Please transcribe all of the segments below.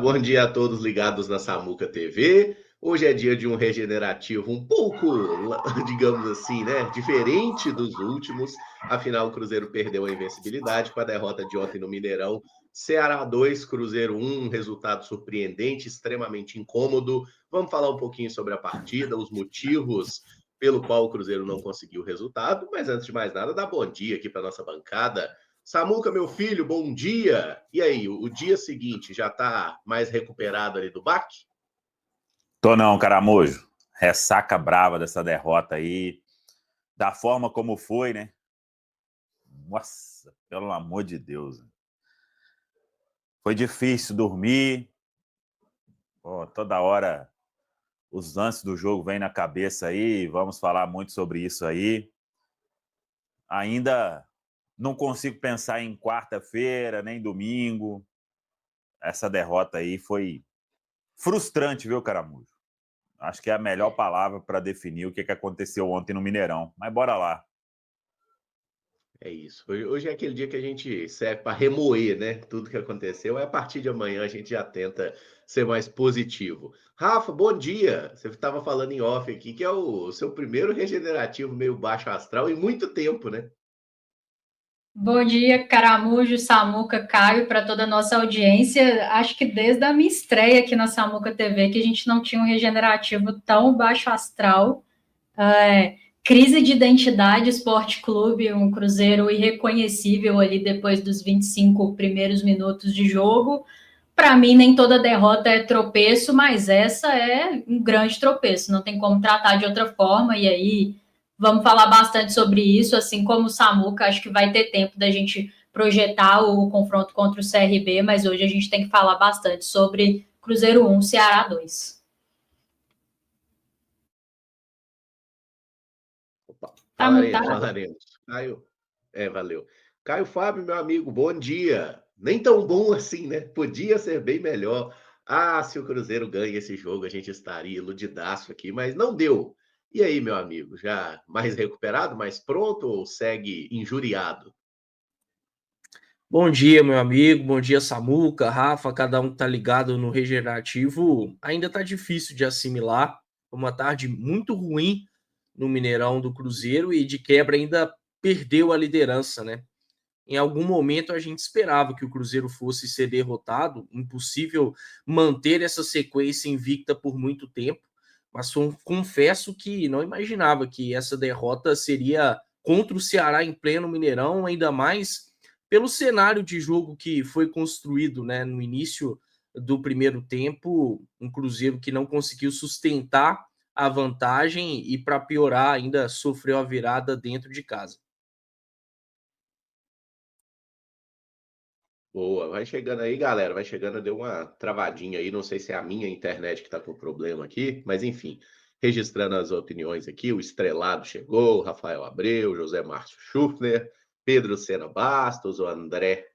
Bom dia a todos ligados na Samuca TV. Hoje é dia de um regenerativo um pouco, digamos assim, né, diferente dos últimos. Afinal, o Cruzeiro perdeu a invencibilidade com a derrota de ontem no Mineirão. Ceará 2, Cruzeiro 1, resultado surpreendente, extremamente incômodo. Vamos falar um pouquinho sobre a partida, os motivos pelo qual o Cruzeiro não conseguiu o resultado. Mas antes de mais nada, dá bom dia aqui para nossa bancada. Samuca, meu filho, bom dia. E aí, o dia seguinte já tá mais recuperado ali do baque? Tô não, Caramujo. Ressaca brava dessa derrota aí. Da forma como foi, né? Nossa, pelo amor de Deus. Foi difícil dormir. Pô, toda hora os lances do jogo vêm na cabeça aí. Vamos falar muito sobre isso aí. Ainda não consigo pensar em quarta-feira, nem domingo. Essa derrota aí foi frustrante, viu, Caramujo? Acho que é a melhor palavra para definir o que aconteceu ontem no Mineirão. Mas bora lá. É isso. Hoje é aquele dia que a gente serve para remoer, né? Tudo que aconteceu. Aí, a partir de amanhã a gente já tenta ser mais positivo. Rafa, bom dia. Você estava falando em off aqui que é o seu primeiro regenerativo meio baixo astral em muito tempo, né? Bom dia, Caramujo, Samuca, Caio, para toda a nossa audiência. Acho que desde a minha estreia aqui na Samuca TV que a gente não tinha um regenerativo tão baixo astral. Crise de identidade, Esporte Clube, um Cruzeiro irreconhecível ali depois dos 25 primeiros minutos de jogo. Para mim, nem toda derrota é tropeço, mas essa é um grande tropeço, não tem como tratar de outra forma, e aí vamos falar bastante sobre isso, assim como o Samuca, acho que vai ter tempo da gente projetar o confronto contra o CRB, mas hoje a gente tem que falar bastante sobre Cruzeiro 1, Ceará 2. Opa, Tá falaremos, mutado? falaremos. Caio, valeu. Caio Fábio, meu amigo, bom dia. Nem tão bom assim, né? Podia ser bem melhor. Ah, se o Cruzeiro ganha esse jogo, a gente estaria iludidaço aqui, mas não deu. E aí, meu amigo, já mais recuperado, mais pronto ou segue injuriado? Bom dia, meu amigo. Bom dia, Samuca, Rafa, cada um que tá ligado no regenerativo. Ainda tá difícil de assimilar. Uma tarde muito ruim no Mineirão do Cruzeiro e de quebra ainda perdeu a liderança, né? Em algum momento a gente esperava que o Cruzeiro fosse ser derrotado, impossível manter essa sequência invicta por muito tempo, mas confesso que não imaginava que essa derrota seria contra o Ceará em pleno Mineirão, ainda mais pelo cenário de jogo que foi construído, né, no início do primeiro tempo, um Cruzeiro que não conseguiu sustentar a vantagem e, para piorar, ainda sofreu a virada dentro de casa. Boa, vai chegando aí, galera. Vai chegando, deu uma travadinha aí. Não sei se é a minha internet que tá com problema aqui, mas enfim, registrando as opiniões aqui. O Estrelado chegou, o Rafael Abreu, José Márcio Schuffner, Pedro Sena Bastos, o André,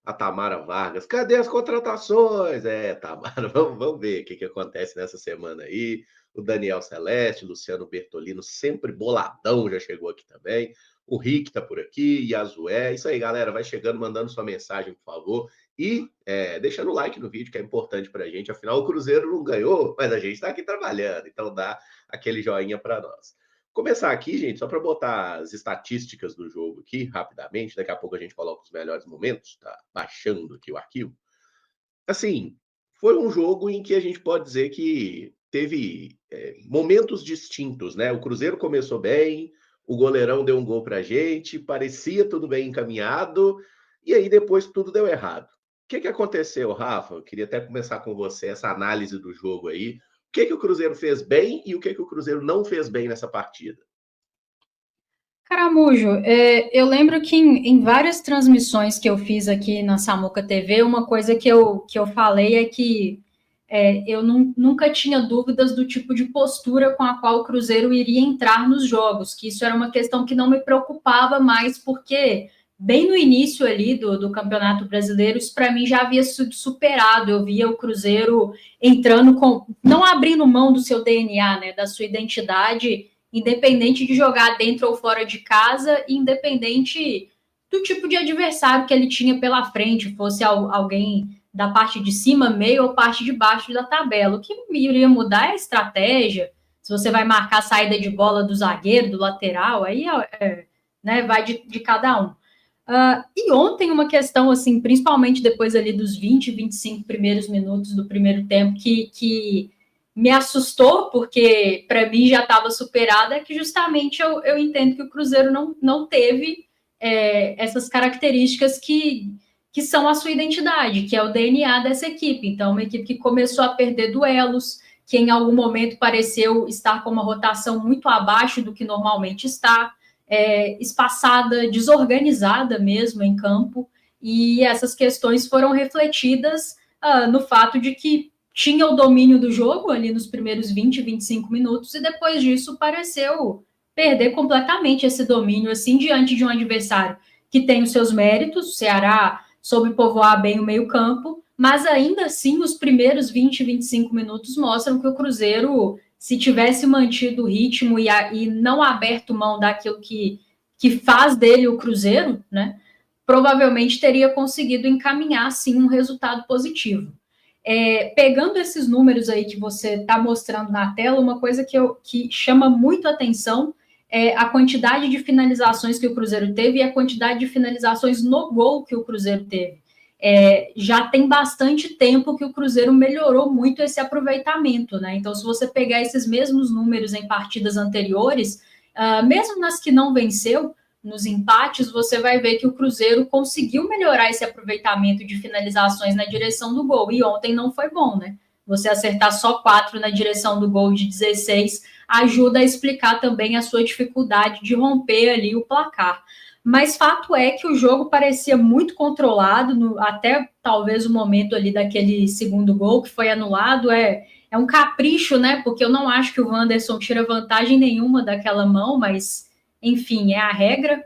a Tamara Vargas. Cadê as contratações? Tamara, vamos ver o que acontece nessa semana aí. O Daniel Celeste, Luciano Bertolino, sempre boladão, já chegou aqui também. O Rick tá por aqui, Yazué. Isso aí, galera. Vai chegando, mandando sua mensagem, por favor. E deixando o like no vídeo, que é importante pra gente. Afinal, o Cruzeiro não ganhou, mas a gente tá aqui trabalhando. Então dá aquele joinha para nós. Começar aqui, gente, só para botar as estatísticas do jogo aqui, rapidamente. Daqui a pouco a gente coloca os melhores momentos. Tá baixando aqui o arquivo. Assim, foi um jogo em que a gente pode dizer que teve momentos distintos, né? O Cruzeiro começou bem, o goleirão deu um gol pra gente, parecia tudo bem encaminhado, e aí depois tudo deu errado. O que aconteceu, Rafa? Eu queria até começar com você essa análise do jogo aí. O que o Cruzeiro fez bem e o que o Cruzeiro não fez bem nessa partida? Caramujo, eu lembro que em várias transmissões que eu fiz aqui na Samuca TV, uma coisa que eu falei é que eu nunca tinha dúvidas do tipo de postura com a qual o Cruzeiro iria entrar nos jogos, que isso era uma questão que não me preocupava mais, porque bem no início ali do Campeonato Brasileiro, isso para mim já havia sido superado. Eu via o Cruzeiro entrando não abrindo mão do seu DNA, né, da sua identidade, independente de jogar dentro ou fora de casa, independente do tipo de adversário que ele tinha pela frente, fosse alguém da parte de cima, meio ou parte de baixo da tabela. O que iria mudar é a estratégia. Se você vai marcar a saída de bola do zagueiro, do lateral, aí né, vai de cada um. E ontem uma questão, assim, principalmente depois ali dos 20, 25 primeiros minutos do primeiro tempo, que me assustou, porque para mim já estava superada, é que justamente eu entendo que o Cruzeiro não teve essas características que são a sua identidade, que é o DNA dessa equipe. Então, uma equipe que começou a perder duelos, que em algum momento pareceu estar com uma rotação muito abaixo do que normalmente está, espaçada, desorganizada mesmo em campo, e essas questões foram refletidas no fato de que tinha o domínio do jogo ali nos primeiros 20, 25 minutos, e depois disso pareceu perder completamente esse domínio, assim, diante de um adversário que tem os seus méritos. O Ceará soube povoar bem o meio-campo, mas ainda assim os primeiros 20, 25 minutos mostram que o Cruzeiro, se tivesse mantido o ritmo e não aberto mão daquilo que faz dele o Cruzeiro, né, provavelmente teria conseguido encaminhar, sim, um resultado positivo. Pegando esses números aí que você está mostrando na tela, uma coisa que chama muito atenção é a quantidade de finalizações que o Cruzeiro teve e a quantidade de finalizações no gol que o Cruzeiro teve. Já tem bastante tempo que o Cruzeiro melhorou muito esse aproveitamento, né? Então, se você pegar esses mesmos números em partidas anteriores, mesmo nas que não venceu, nos empates, você vai ver que o Cruzeiro conseguiu melhorar esse aproveitamento de finalizações na direção do gol. E ontem não foi bom, né? Você acertar só 4 na direção do gol de 16 ajuda a explicar também a sua dificuldade de romper ali o placar. Mas fato é que o jogo parecia muito controlado, até talvez o momento ali daquele segundo gol que foi anulado. É um capricho, né? Porque eu não acho que o Wanderson tira vantagem nenhuma daquela mão, mas enfim, é a regra.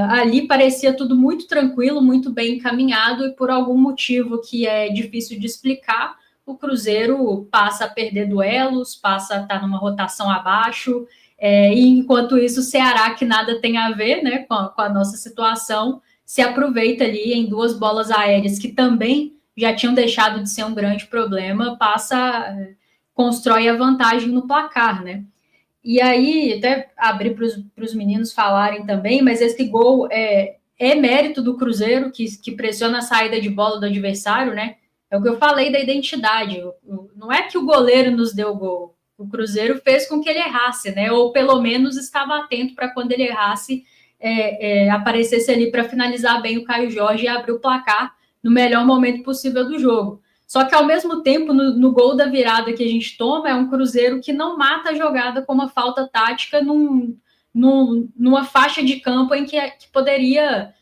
Ali parecia tudo muito tranquilo, muito bem encaminhado, e por algum motivo que é difícil de explicar, o Cruzeiro passa a perder duelos, passa a estar numa rotação abaixo, e enquanto isso o Ceará, que nada tem a ver, né, com a nossa situação, se aproveita ali em 2 bolas aéreas que também já tinham deixado de ser um grande problema, constrói a vantagem no placar, né? E aí, até abrir para os meninos falarem também, mas esse gol é mérito do Cruzeiro, que pressiona a saída de bola do adversário, né? É o que eu falei da identidade. Não é que o goleiro nos deu o gol. O Cruzeiro fez com que ele errasse, né? Ou pelo menos estava atento para quando ele errasse, aparecesse ali para finalizar bem o Caio Jorge e abrir o placar no melhor momento possível do jogo. Só que, ao mesmo tempo, no gol da virada que a gente toma, é um Cruzeiro que não mata a jogada com uma falta tática numa faixa de campo em que poderia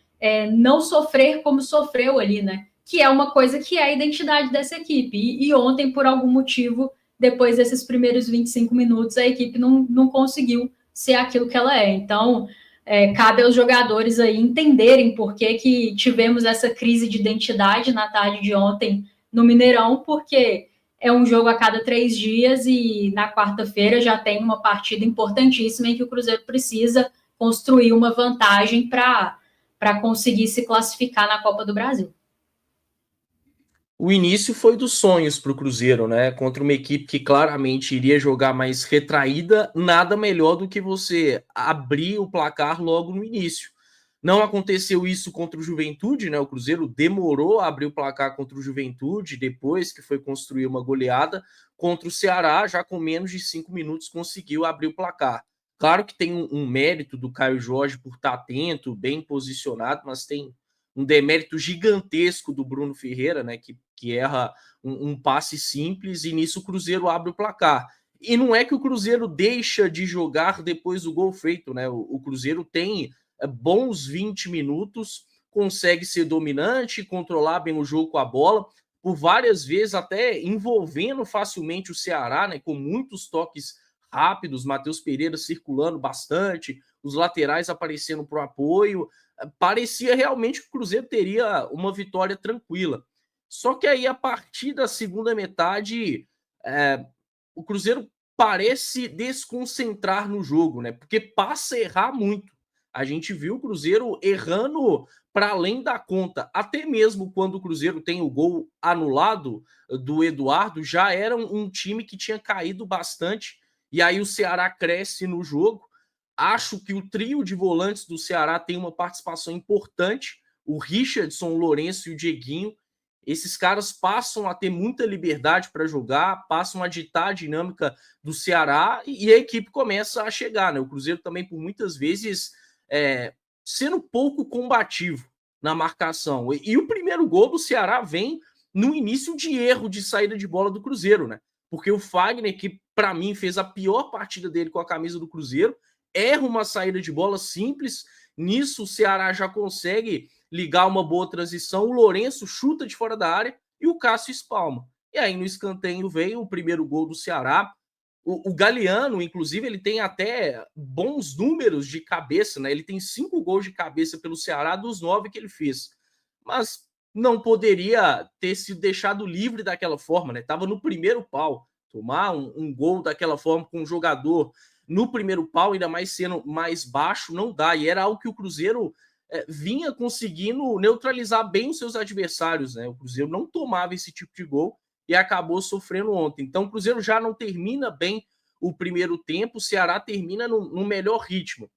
não sofrer como sofreu ali, né? Que é uma coisa que é a identidade dessa equipe. E ontem, por algum motivo, depois desses primeiros 25 minutos, a equipe não conseguiu ser aquilo que ela é. Então, cabe aos jogadores aí entenderem por que tivemos essa crise de identidade na tarde de ontem no Mineirão, porque é um jogo a cada 3 dias e na quarta-feira já tem uma partida importantíssima em que o Cruzeiro precisa construir uma vantagem para conseguir se classificar na Copa do Brasil. O início foi dos sonhos para o Cruzeiro, né? Contra uma equipe que claramente iria jogar mais retraída, nada melhor do que você abrir o placar logo no início. Não aconteceu isso contra o Juventude, né? O Cruzeiro demorou a abrir o placar contra o Juventude, depois que foi construir uma goleada. Contra o Ceará, já com menos de 5 minutos, conseguiu abrir o placar. Claro que tem um mérito do Caio Jorge por estar atento, bem posicionado, mas tem um demérito gigantesco do Bruno Ferreira, né? Que erra um passe simples, e nisso o Cruzeiro abre o placar. E não é que o Cruzeiro deixa de jogar depois do gol feito, né? O Cruzeiro tem bons 20 minutos, consegue ser dominante, controlar bem o jogo com a bola, por várias vezes até envolvendo facilmente o Ceará, né, com muitos toques rápidos, Matheus Pereira circulando bastante, os laterais aparecendo para o apoio. Parecia realmente que o Cruzeiro teria uma vitória tranquila. Só que aí, a partir da segunda metade, o Cruzeiro parece desconcentrar no jogo, né? Porque passa a errar muito. A gente viu o Cruzeiro errando para além da conta. Até mesmo quando o Cruzeiro tem o gol anulado do Eduardo, já era um time que tinha caído bastante, e aí o Ceará cresce no jogo. Acho que o trio de volantes do Ceará tem uma participação importante, o Richardson, o Lourenço e o Dieguinho. Esses caras passam a ter muita liberdade para jogar, passam a ditar a dinâmica do Ceará e a equipe começa a chegar, né? O Cruzeiro também, por muitas vezes, sendo pouco combativo na marcação. E o primeiro gol do Ceará vem no início de erro de saída de bola do Cruzeiro, né? Porque o Fagner, que para mim fez a pior partida dele com a camisa do Cruzeiro, erra uma saída de bola simples. Nisso o Ceará já consegue ligar uma boa transição, o Lourenço chuta de fora da área e o Cássio espalma. E aí no escanteio veio o primeiro gol do Ceará. O Galeano, inclusive, ele tem até bons números de cabeça, né? Ele tem 5 gols de cabeça pelo Ceará dos 9 que ele fez. Mas não poderia ter sido deixado livre daquela forma, né? Tava no primeiro pau. Tomar um gol daquela forma com um jogador no primeiro pau, ainda mais sendo mais baixo, não dá. E era algo que o Cruzeiro vinha conseguindo neutralizar bem os seus adversários, né? O Cruzeiro não tomava esse tipo de gol e acabou sofrendo ontem. Então o Cruzeiro já não termina bem o primeiro tempo, o Ceará termina no melhor ritmo.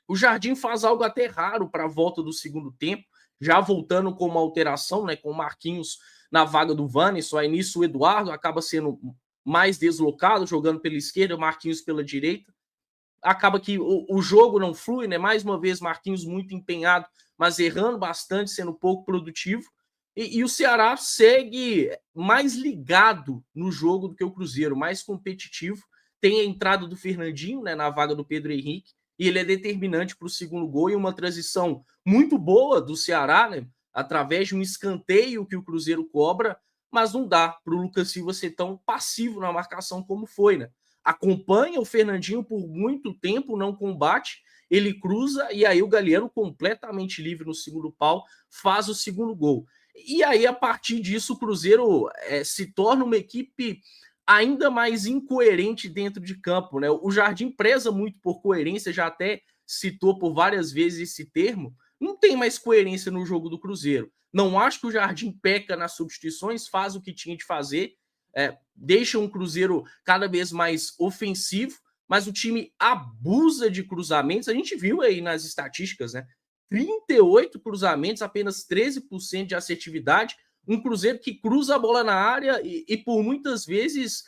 O Jardim faz algo até raro para a volta do segundo tempo, já voltando com uma alteração, né, com o Marquinhos na vaga do Wanderson. Aí nisso o Eduardo acaba sendo mais deslocado, jogando pela esquerda, o Marquinhos pela direita. Acaba que o jogo não flui, né? Mais uma vez, Marquinhos muito empenhado, mas errando bastante, sendo pouco produtivo. E o Ceará segue mais ligado no jogo do que o Cruzeiro, mais competitivo. Tem a entrada do Fernandinho, né, na vaga do Pedro Henrique, e ele é determinante para o segundo gol e uma transição muito boa do Ceará, né, através de um escanteio que o Cruzeiro cobra, mas não dá para o Lucas Silva ser tão passivo na marcação como foi, né? Acompanha o Fernandinho por muito tempo, não combate, ele cruza e aí o Galeano, completamente livre no segundo pau, faz o segundo gol. E aí, a partir disso, o Cruzeiro se torna uma equipe ainda mais incoerente dentro de campo, né? O Jardim preza muito por coerência, já até citou por várias vezes esse termo. Não tem mais coerência no jogo do Cruzeiro. Não acho que o Jardim peca nas substituições, faz o que tinha de fazer, deixa um Cruzeiro cada vez mais ofensivo, mas o time abusa de cruzamentos. A gente viu aí nas estatísticas, né? 38 cruzamentos, apenas 13% de assertividade. Um Cruzeiro que cruza a bola na área e por muitas vezes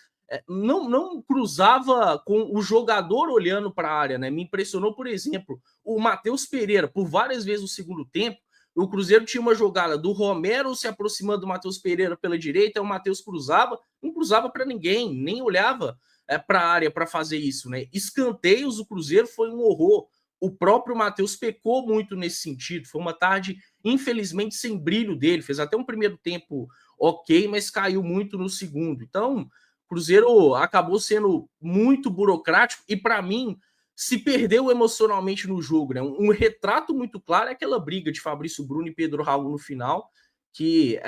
não cruzava com o jogador olhando para a área, né? Me impressionou, por exemplo, o Matheus Pereira, por várias vezes no segundo tempo. O Cruzeiro tinha uma jogada do Romero se aproximando do Matheus Pereira pela direita, o Matheus cruzava, não cruzava para ninguém, nem olhava para a área para fazer isso, né? Escanteios, o Cruzeiro foi um horror. O próprio Matheus pecou muito nesse sentido. Foi uma tarde, infelizmente, sem brilho dele. Fez até um primeiro tempo ok, mas caiu muito no segundo. Então, o Cruzeiro acabou sendo muito burocrático e, para mim, se perdeu emocionalmente no jogo, né? Um retrato muito claro é aquela briga de Fabrício Bruno e Pedro Raul no final, que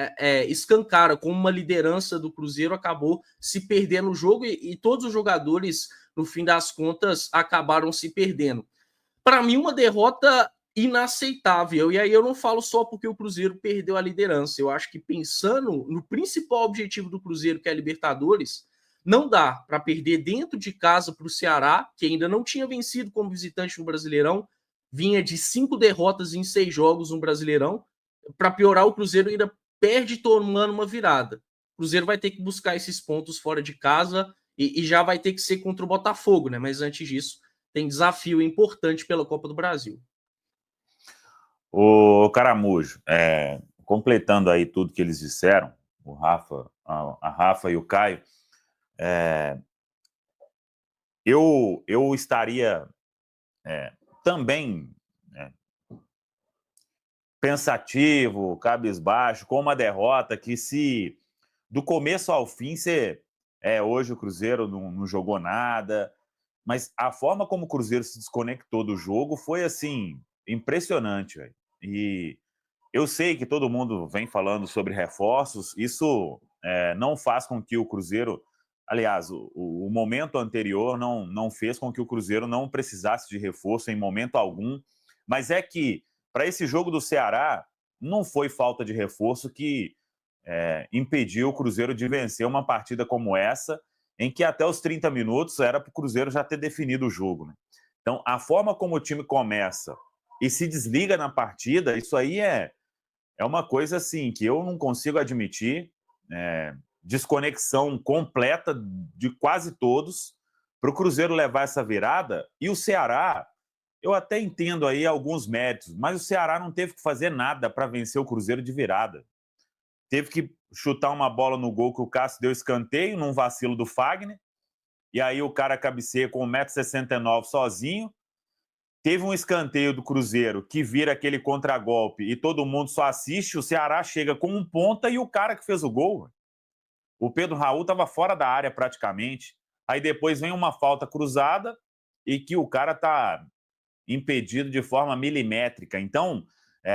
escancara como uma liderança do Cruzeiro acabou se perdendo no jogo e todos os jogadores, no fim das contas, acabaram se perdendo. Para mim, uma derrota inaceitável. E aí eu não falo só porque o Cruzeiro perdeu a liderança. Eu acho que pensando no principal objetivo do Cruzeiro, que é a Libertadores, não dá para perder dentro de casa para o Ceará, que ainda não tinha vencido como visitante no Brasileirão, vinha de 5 derrotas em 6 jogos no Brasileirão. Para piorar, o Cruzeiro ainda perde tomando uma virada. O Cruzeiro vai ter que buscar esses pontos fora de casa e já vai ter que ser contra o Botafogo, né? Mas antes disso, tem desafio importante pela Copa do Brasil. O Caramujo, completando aí tudo que eles disseram, o Rafa, a Rafa e o Caio, eu estaria também pensativo, cabisbaixo, com uma derrota que, se do começo ao fim, hoje o Cruzeiro não jogou nada, mas a forma como o Cruzeiro se desconectou do jogo foi, assim, impressionante, véio. E eu sei que todo mundo vem falando sobre reforços, isso não faz com que o Cruzeiro... Aliás, o momento anterior não fez com que o Cruzeiro não precisasse de reforço em momento algum, mas é que para esse jogo do Ceará, não foi falta de reforço que impediu o Cruzeiro de vencer uma partida como essa, em que até os 30 minutos era para o Cruzeiro já ter definido o jogo, né? Então, a forma como o time começa e se desliga na partida, isso aí é uma coisa assim que eu não consigo admitir. Desconexão completa de quase todos para o Cruzeiro levar essa virada. E o Ceará, eu até entendo aí alguns méritos, mas o Ceará não teve que fazer nada para vencer o Cruzeiro de virada. Teve que chutar uma bola no gol que o Cássio deu escanteio, num vacilo do Fagner, e aí o cara cabeceia com 1,69 m sozinho. Teve um escanteio do Cruzeiro que vira aquele contragolpe e todo mundo só assiste, o Ceará chega com um ponta e o cara que fez o gol. O Pedro Raul estava fora da área praticamente. Aí depois vem uma falta cruzada e que o cara está impedido de forma milimétrica. Então,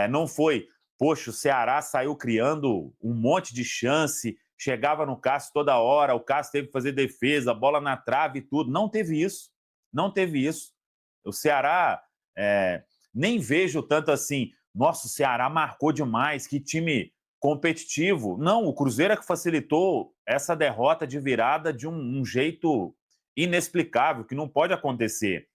não foi... Poxa, o Ceará saiu criando um monte de chance, chegava no Cássio toda hora, o Cássio teve que fazer defesa, bola na trave e tudo. Não teve isso. Não teve isso. O Ceará, nem vejo tanto assim, nossa, o Ceará marcou demais, que time competitivo. Não, o Cruzeiro é que facilitou essa derrota de virada de um jeito inexplicável, que não pode acontecer.